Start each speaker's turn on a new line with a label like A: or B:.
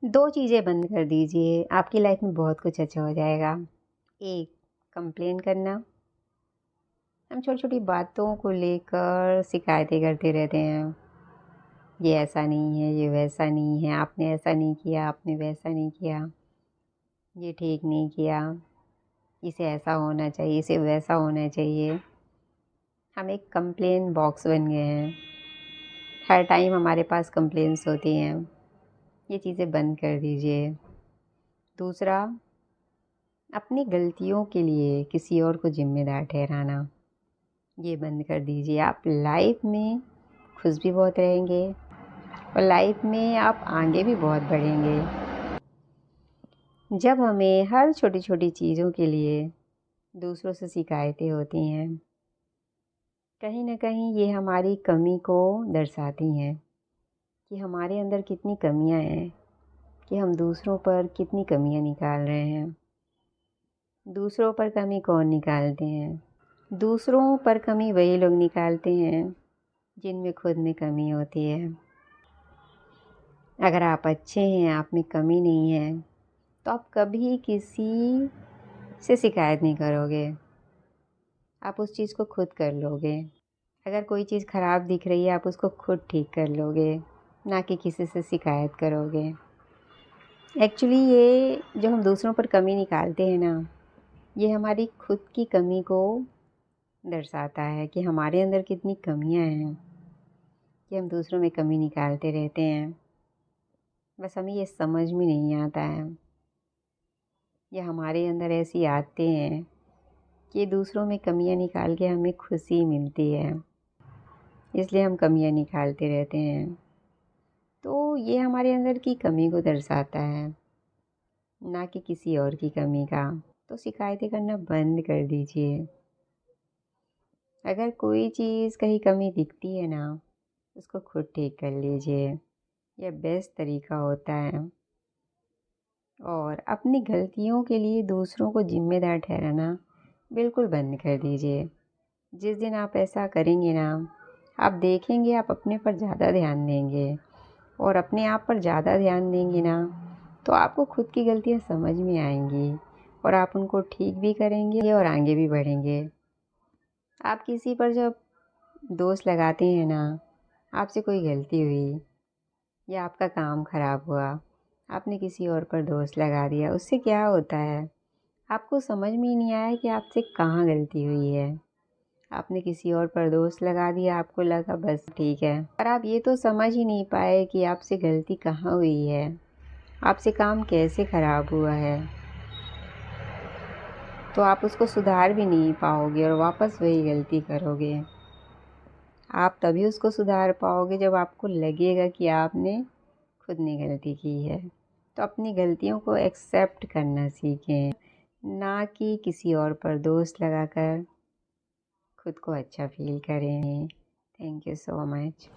A: 2 चीज़ें बंद कर दीजिए, आपकी लाइफ में बहुत कुछ अच्छा हो जाएगा। एक, कंप्लेन करना। हम छोटी-छोटी बातों को लेकर शिकायतें करते रहते हैं। ये ऐसा नहीं है, ये वैसा नहीं है, आपने ऐसा नहीं किया, आपने वैसा नहीं किया, ये ठीक नहीं किया, इसे ऐसा होना चाहिए, इसे वैसा होना चाहिए। हम एक कंप्लेन बॉक्स बन गए हैं। हर टाइम हमारे पास कंप्लेंट्स होती हैं। ये चीज़ें बंद कर दीजिए। दूसरा, अपनी गलतियों के लिए किसी और को ज़िम्मेदार ठहराना, ये बंद कर दीजिए। आप लाइफ में खुश भी बहुत रहेंगे और लाइफ में आप आगे भी बहुत बढ़ेंगे। जब हमें हर छोटी-छोटी चीज़ों के लिए दूसरों से शिकायतें होती हैं, कहीं न कहीं ये हमारी कमी को दर्शाती हैं कि हमारे अंदर कितनी कमियां हैं, कि हम दूसरों पर कितनी कमियां निकाल रहे हैं। दूसरों पर कमी कौन निकालते हैं? दूसरों पर कमी वही लोग निकालते हैं जिनमें खुद में कमी होती है। अगर आप अच्छे हैं, आप में कमी नहीं है, तो आप कभी किसी से शिकायत नहीं करोगे। आप उस चीज़ को खुद कर लोगे। अगर कोई चीज़ ख़राब दिख रही है, आप उसको खुद ठीक कर लोगे, ना कि किसी से शिकायत करोगे। एक्चुअली ये जो हम दूसरों पर कमी निकालते हैं ना, ये हमारी खुद की कमी को दर्शाता है कि हमारे अंदर कितनी कमियां हैं कि हम दूसरों में कमी निकालते रहते हैं। बस हमें ये समझ में नहीं आता है, या हमारे अंदर ऐसी आदतें हैं कि दूसरों में कमियां निकाल के हमें खुशी मिलती है, इसलिए हम कमियां निकालते रहते हैं। तो ये हमारे अंदर की कमी को दर्शाता है, ना कि किसी और की कमी का। तो शिकायतें करना बंद कर दीजिए। अगर कोई चीज़ कहीं कमी दिखती है ना, उसको खुद ठीक कर लीजिए। यह बेस्ट तरीका होता है। और अपनी गलतियों के लिए दूसरों को ज़िम्मेदार ठहराना बिल्कुल बंद कर दीजिए। जिस दिन आप ऐसा करेंगे ना, आप देखेंगे आप अपने पर ज़्यादा ध्यान देंगे, और अपने आप पर ज़्यादा ध्यान देंगे ना, तो आपको खुद की गलतियाँ समझ में आएंगी और आप उनको ठीक भी करेंगे और आगे भी बढ़ेंगे। आप किसी पर जब दोष लगाते हैं ना, आपसे कोई गलती हुई या आपका काम ख़राब हुआ, आपने किसी और पर दोष लगा दिया, उससे क्या होता है? आपको समझ में ही नहीं आया कि आपसे कहाँ गलती हुई है। आपने किसी और पर दोष लगा दिया, आपको लगा बस ठीक है, पर आप ये तो समझ ही नहीं पाए कि आपसे गलती कहाँ हुई है, आपसे काम कैसे ख़राब हुआ है। तो आप उसको सुधार भी नहीं पाओगे और वापस वही गलती करोगे। आप तभी उसको सुधार पाओगे जब आपको लगेगा कि आपने खुद ने गलती की है। तो अपनी गलतियों को एक्सेप्ट करना सीखें, ना कि किसी और पर दोष लगाकर खुद को अच्छा फ़ील करें। Thank you so much.